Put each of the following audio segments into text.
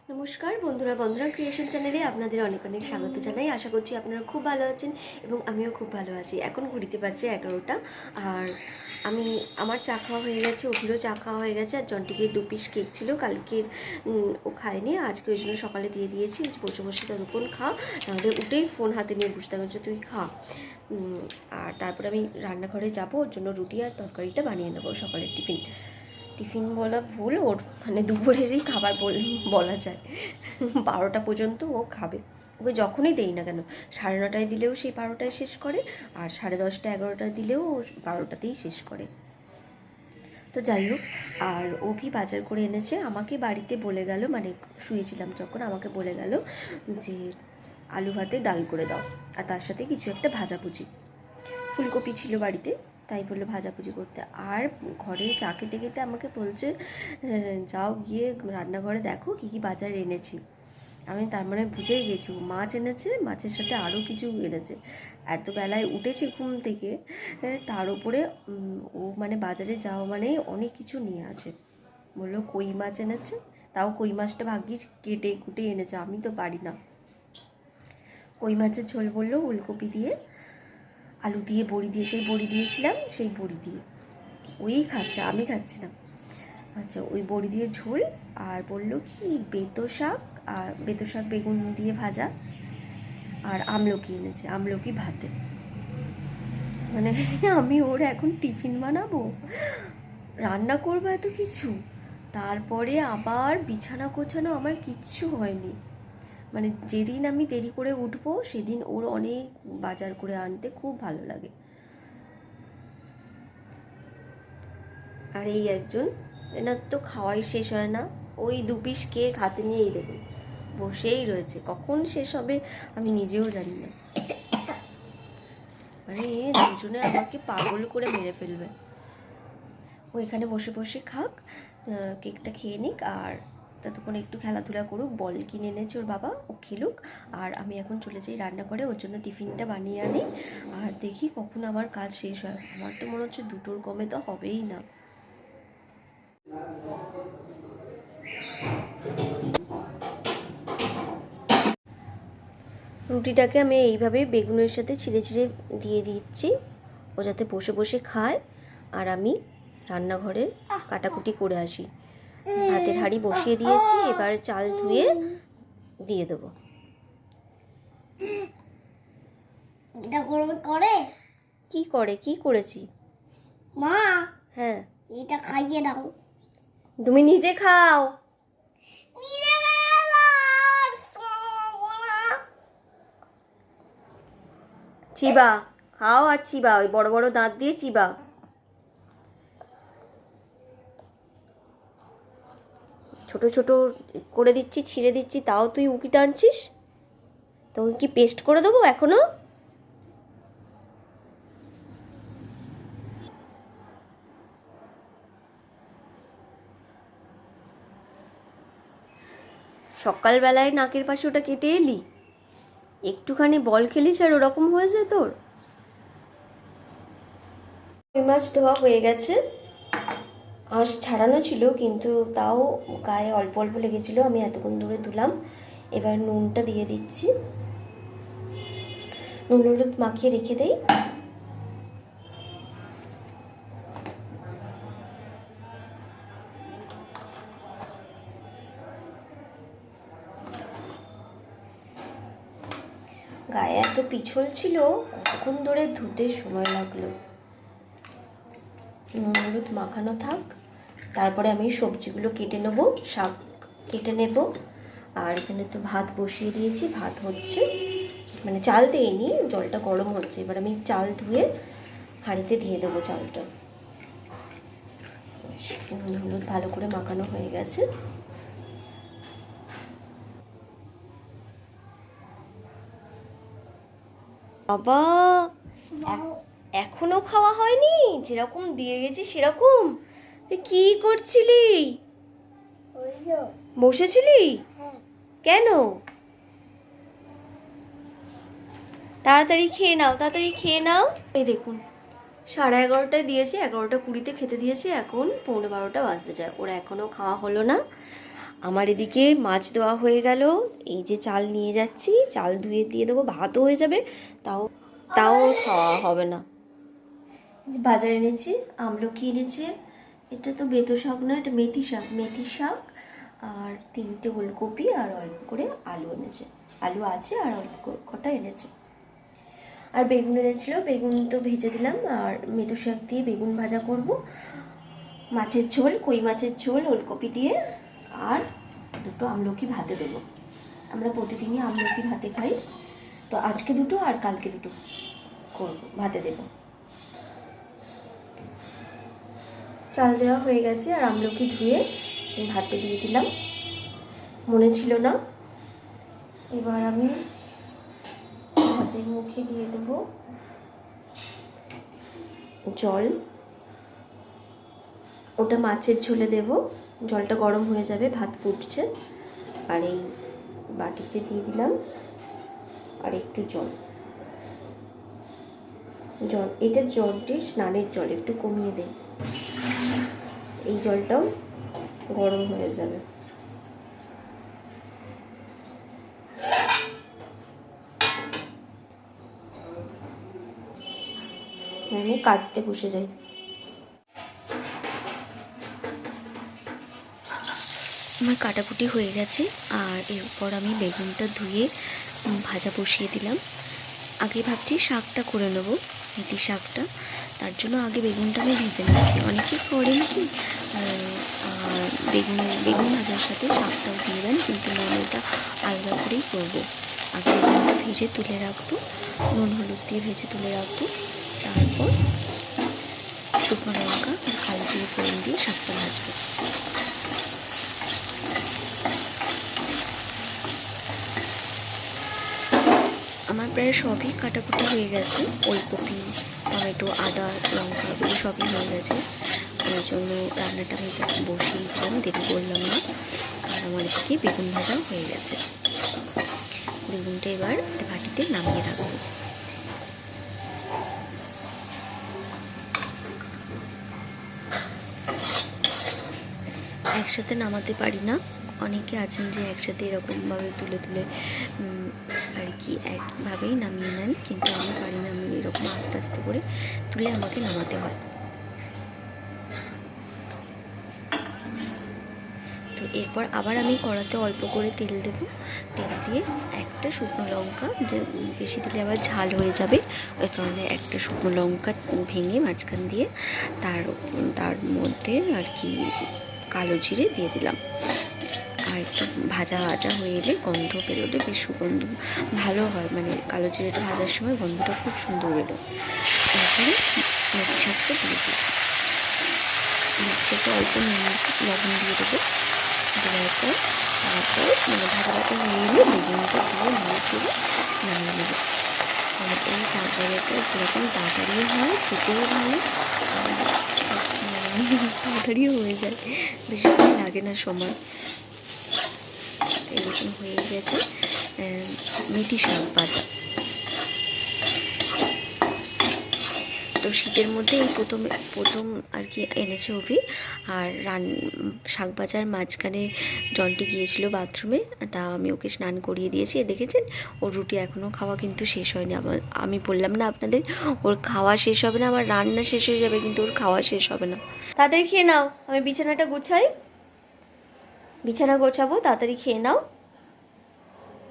নমস্কার বন্ধুরা, বন্ধুরা ক্রিয়েশন চ্যানেলে আপনাদের অনেক অনেক স্বাগত জানাই। আশা করছি আপনারা খুব ভালো আছেন এবং আমিও খুব ভালো আছি। এখন ঘুরিতে পারছে 11টা, আর আমার চা খাওয়া হয়ে গেছে, অভিরও চা খাওয়া হয়ে গেছে। আর জন্টিকে 2 পিস কেক ছিল কালকের, ও খায়নি, আজকে ওই জন্য সকালে দিয়ে দিয়েছি। বসে বসে ততক্ষণ খা, তাহলে উঠেই ফোন হাতে নিয়ে বসতে হচ্ছে, তুই খা। আর তারপরে আমি রান্নাঘরে যাবো, ওর জন্য রুটি আর তরকারিটা বানিয়ে নেবো সকালের টিফিন বলা ভুল, ওর মানে দুপুরেরই খাবার বলা যায়। 12টা পর্যন্ত ও খাবে। ওকে যখনই দেই না কেন, 9:30টায় দিলেও সেই 12টায় শেষ করে, আর 10:30 11টায় দিলেও 12টাতেই শেষ করে। তো যাই হোক, আর অভি বাজার করে এনেছে, আমাকে বাড়িতে বলে গেল, মানে শুয়েছিলাম যখন আমাকে বলে গেল যে আলু ভাতে ডাল করে দাও, আর তার সাথে কিছু একটা ভাজাভুজি, ফুলকপি ছিল বাড়িতে, তাই বললো ভাজাভুজি করতে। আর ঘরে চা খেতে খেতে আমাকে বলছে, যাও গিয়ে রান্নাঘরে দেখো কী কী বাজার এনেছি। আমি তার মানে বুঝেই গেছি ও মাছ এনেছে, মাছের সাথে আরও কিছু এনেছে। এত বেলায় উঠেছে ঘুম থেকে, তার উপরে ও মানে বাজারে যাওয়া মানে অনেক কিছু নিয়ে আসে। বললো কই মাছ এনেছে, তাও কই মাছটা ভাগ্যিস কেটে কুটে এনেছে, আমি তো পারি না। কই মাছের ঝোল বললো, ফুলকপি দিয়ে আলু দিয়ে বড়ি দিয়ে, সেই বড়ি দিয়েছিলাম সেই বড়ি দিয়ে, ওই খাচ্ছে, আমি খাচ্ছি না। আচ্ছা, ওই বড়ি দিয়ে ঝোল, আর বললো কি বেতো শাক, আর বেতো শাক বেগুন দিয়ে ভাজা, আর আমলকি এনেছে, আমলকি ভাতে। মানে আমি ওর এখন টিফিন বানাবো, রান্না করবো এত কিছু, তারপরে আবার বিছানা গোছানো, আমার কিচ্ছু হয়নি। মানে যেদিন আমি দেরি করে উঠবো সেদিন ওর অনেক বাজার করে আনতে খুব ভালো লাগে। আর এই একজন, এনার তো খাওয়াই শেষ হয় না, ওই 2 পিস কেক হাতে নিয়েই দেখুন বসেই রয়েছে, কখন শেষ হবে আমি নিজেও জানি না। মানে দুজনে আমাকে পাগল করে মেরে ফেলবে। ও এখানে বসে বসে খাক, কেকটা খেয়ে নিক, আর ততক্ষণ একটু খেলাধুলা করুক, বল কিনে এনেছে ওর বাবা, ও খেলুক। আর আমি এখন চলে যাই রান্না করে ওর জন্য টিফিনটা বানিয়ে আনি, আর দেখি কখন আমার কাজ শেষ হয়। আমার তো মনে হচ্ছে 2টোর কমে তো হবেই না। রুটিটাকে আমি এইভাবে বেগুনের সাথে ছিঁড়ে ছিঁড়ে দিয়ে দিচ্ছি, ও যাতে বসে বসে খায়, আর আমি রান্নাঘরে কাটাকুটি করে আসি। ভাতের হাঁড়ি বসিয়ে দিয়েছি, এবার চাল ধুয়ে দিয়ে দেবো। এটা করে কি করে, কি করেছি মা? হ্যাঁ, এটা খাইয়ে দাও। তুমি নিজে খাও। নিজে চিবা, খাও আর চিবা, ওই বড় বড় দাঁত দিয়ে চিবা। ছোট ছোট করে দিচ্ছি, ছিঁড়ে দিচ্ছি, তাও তুই উকি টানছিস। তোকে কি পেস্ট করে দেবো এখনো? সকালবেলায় নাকের পাশে ওটা কেটে এলি, একটুখানি বল খেলিস আর ওরকম হয়েছে তোর। রুই মাছ ধোয়া হয়ে গেছে, আঁশ ছাড়ানো ছিল, কিন্তু তাও গায়ে অল্প অল্প লেগেছিলো, আমি এতক্ষণ ধরে ধুলাম। এবার নুনটা দিয়ে দিচ্ছি, নুন হলুদ মাখিয়ে রেখে দেই। গায়ে এত পিছল ছিল, কতক্ষণ ধরে ধুতে সময় লাগলো। নুন হলুদ মাখানো থাক, তারপরে আমি সবজিগুলো কেটে নেবো, শাক কেটে নেব। আর এখানে তো ভাত বসিয়ে দিয়েছি, ভাত হচ্ছে, মানে চাল দিইনি, জলটা গরম হচ্ছে। এবার আমি চাল ধুয়ে হাঁড়িতে দিয়ে দেবো চালটা। নুন হলুদ ভালো করে মাখানো হয়ে গেছে। বাবা, এখনো খাওয়া হয়নি? যেরকম দিয়ে গেছি সেরকম? তুই কি করছিলি? বসেছিলি কেন? তাড়াতাড়ি খেয়ে নাও, তাড়াতাড়ি খেয়ে নাও। এই দেখুন, 11:30টায় দিয়েছি, 11:20 খেতে দিয়েছি, এখন 11:45 বাজতে যায়, ওরা এখনও খাওয়া হলো না। আমার এদিকে মাছ দেওয়া হয়ে গেল, এই যে চাল নিয়ে যাচ্ছি, চাল ধুয়ে দিয়ে দেবো, ভাতও হয়ে যাবে। তাও তাও খাওয়া হবে না। বাজার এনেছি, আমলকি এনেছি, এটা তো বেতো শাক না, এটা মেথি শাক, মেথি শাক আর 3টে ওলকপি আর অল্প করে আলু এনেছে, আলু আছে আর অল্প কটা এনেছে। আর বেগুন এনেছিল, বেগুন তো ভেজে দিলাম, আর মেথি শাক দিয়ে বেগুন ভাজা করব, মাছের ঝোল, কই মাছের ঝোল ওলকপি দিয়ে, আর 2টো আমলকি ভাতে দেবো। আমরা প্রতিদিনই আমলকি ভাতে খাই, তো আজকে 2টো আর কালকে 2টো করবো, ভাতে দেবো। চাল দেওয়া হয়ে গেছে আর আমলকি ধুয়ে ভাতে দিয়ে দিলাম, মনে ছিল না। এবার আমি ভাতের মুখে দিয়ে দেবো জল, ওটা মাছের ঝোলে দেব, জলটা গরম হয়ে যাবে, ভাত ফুটছে। আর এই বাটিতে দিয়ে দিলাম আর একটু জল, এটা জলটি স্নানের জল, একটু কমিয়ে দেয়, এই জলটাও গরম হয়ে যাবে। আমি কাটতে বসে যাই। আমার কাটাকুটি হয়ে গেছে, আর এরপর আমি বেগুনটা ধুয়ে ভাজা বসিয়ে দিলাম। আগে ভাবছি শাকটা করে নেবো, মেথি শাকটা, তার জন্য আগে বেগুনটা আমি ভেজে নিচ্ছি। অনেকে করেন কি বেগুন ভাজার সাথে শাকটাও দিয়ে দেন, কিন্তু আমি এটা আলাদা করেই করবো। আগে বেগুনটা ভেজে তুলে রাখবো, নুন হলুদ দিয়ে ভেজে তুলে রাখবো, তারপর শুকনো লঙ্কা আর কালো জিরে ফোড়ন দিয়ে শাকটা ভাজবো। আমার প্রায় সবই কাটাকুটি হয়ে গেছে, ওলকপি, টমেটো, আদা, লঙ্কা এগুলো সবই হয়ে গেছে। ওই জন্য রান্নাটা আমি বসিয়ে দিলাম, দেরি করলাম না। আর আমার এদিকে বেগুন ভাজাও হয়ে গেছে, বেগুনটা এবার বাটিতে নামিয়ে রাখবো। একসাথে নামাতে পারি না, অনেকে আছেন যে একসাথে এরকমভাবে তুলে তুলে আর কি একভাবেই নামিয়ে নেন, কিন্তু আমি পারি না, আমি এরকম আস্তে আস্তে করে তুলে আমাকে নামাতে হয়। তো এরপর আবার আমি কড়াতে অল্প করে তেল দেবো, তেল দিয়ে একটা শুকনো লঙ্কা, যে বেশি দিলে আবার ঝাল হয়ে যাবে, ওই কারণে একটা শুকনো লঙ্কা ভেঙে মাঝখান দিয়ে তার মধ্যে আর কি কালো জিরে দিয়ে দিলাম। আর একটু ভাজা ভাজা হয়ে এলে, গন্ধ বেরোলে, বেশ সুগন্ধ ভালো হয়, মানে কালো জিরেটা ভাজার সময় গন্ধটা খুব সুন্দর বেরোয়। তারপরে মেথি শাকটা দিয়ে দিই, মেথি শাকটা অল্প লবণ দিয়ে দেবো, দেওয়ার পর তারপর মানে ভাজা ভাজা হয়ে এলে বেগুনটা দিয়ে নিয়ে ফিরে নামিয়ে নেবো। আর এই শাক ভাজাটা যেরকম তাড়াতাড়িও হয়, খেতেও ভালো, তাড়াতাড়িও হয়ে যায়, বেশিক্ষণ লাগে না সময়। এরকম হয়ে গেছে মেথি শাক ভাজা। তো শীতের মধ্যে এই প্রথম আর কি এনেছে অভি, আর শাক ভাজার মাঝখানে জন্টি গিয়েছিল বাথরুমে, তা আমি ওকে স্নান করিয়ে দিয়েছি। দেখেছেন, ওর রুটি এখনও খাওয়া কিন্তু শেষ হয়নি। আমি বললাম না আপনাদের, ওর খাওয়া শেষ হবে না, আমার রান্না শেষ হয়ে যাবে, কিন্তু ওর খাওয়া শেষ হবে না। তাড়াতাড়ি খেয়ে নাও, আমি বিছানাটা গোছাই, বিছানা গোছাবো, তাড়াতাড়ি খেয়ে নাও।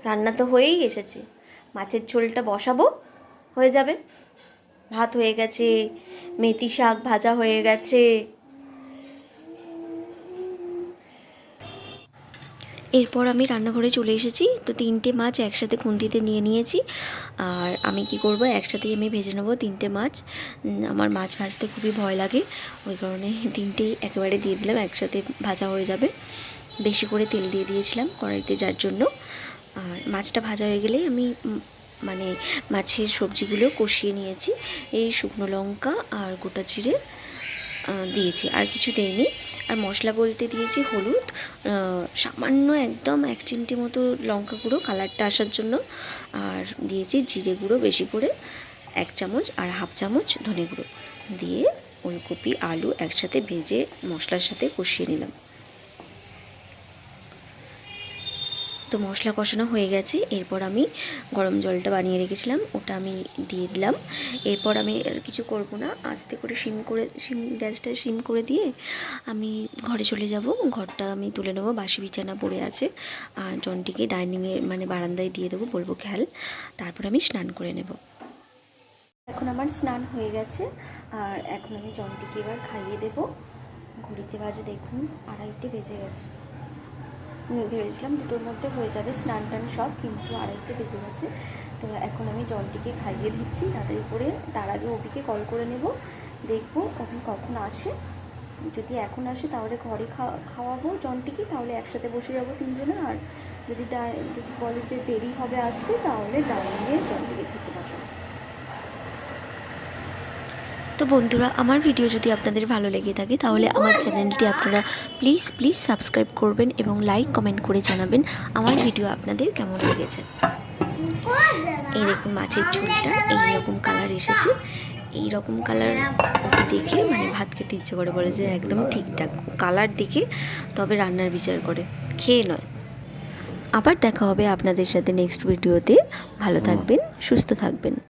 রান্না তো হয়েই এসেছে, মাছের ঝোলটা বসাবো, হয়ে যাবে। ভাত হয়ে গেছে, মেথি শাক ভাজা হয়ে গেছে। এরপর আমি রান্নাঘরে চলে এসেছি, তো 3টে মাছ একসাথে খুন্তিতে নিয়ে নিয়েছি। আর আমি কি করব, একসাথেই আমি ভেজে নেবো 3টে মাছ। আমার মাছ ভাজতে খুবই ভয় লাগে, ওই কারণে 3টেই একেবারে দিয়ে দিলাম, একসাথে ভাজা হয়ে যাবে। বেশি করে তেল দিয়ে দিয়েছিলাম কড়াইতে, যার জন্য। আর মাছটা ভাজা হয়ে গেলেই আমি মানে মাছের সবজিগুলো কষিয়ে নিয়েছি, এই শুকনো লঙ্কা আর গোটা জিরে দিয়েছি, আর কিছু দেইনি। আর মশলা বলতে দিয়েছি হলুদ, সামান্য একদম 1 চিমটি মতো লঙ্কা গুঁড়ো কালারটা আসার জন্য, আর দিয়েছি জিরে গুঁড়ো বেশি করে 1 চামচ, আর হাফ চামচ ধনে গুঁড়ো দিয়ে ওলকপি আলু একসাথে ভেজে মশলার সাথে কষিয়ে নিলাম। তো মশলা কষানো হয়ে গেছে, এরপর আমি গরম জলটা বানিয়ে রেখেছিলাম ওটা আমি দিয়ে দিলাম। এরপর আমি আর কিছু করব না, আস্তে করে গ্যাসটা সিম করে দিয়ে আমি ঘরে চলে যাব। ঘরটা আমি তুলে নেবো, বাসি বিছানা পড়ে আছে, আর জনটিকে ডাইনিংয়ে মানে বারান্দায় দিয়ে দেবো, বলবো খেল। তারপর আমি স্নান করে নেব। এখন আমার স্নান হয়ে গেছে, আর এখন আমি জনটিকে এবার খাইয়ে দেবো। ঘড়িতে বাজে দেখুন 2:30 বেজে গেছে। ভেবেছিলাম 2টোর মধ্যে হয়ে যাবে স্নান টান সব, কিন্তু 2:30 বেজে গেছে। তো এখন আমি জলটিকে খাইয়ে দিচ্ছি তাড়াতাড়ি করে। তার আগে অভিকে কল করে নেব, দেখবো অভি কখন আসে। যদি এখন আসে তাহলে ঘরে খাওয়াবো জলটিকে, তাহলে একসাথে বসে যাবো তিনজনে। আর যদি বলে যে দেরি হবে আসতে, তাহলে ডাইনিংয়ে জলটিকে খেতে বসাবো। তো বন্ধুরা, আমার ভিডিও যদি আপনাদের ভালো লেগে থাকে তাহলে আমার চ্যানেলটি আপনারা প্লিজ সাবস্ক্রাইব করবেন এবং লাইক কমেন্ট করে জানাবেন আমার ভিডিও আপনাদের কেমন লেগেছে। এই দেখুন মাছের ঝোলটা এইরকম কালার এসেছে। এই রকম কালার দেখে মানে ভাত খেতে ইচ্ছে করে, বলে যে একদম ঠিকঠাক কালার দেখে তবে রান্নার বিচার করে, খেয়ে নয়। আবার দেখা হবে আপনাদের সাথে নেক্সট ভিডিওতে। ভালো থাকবেন, সুস্থ থাকবেন।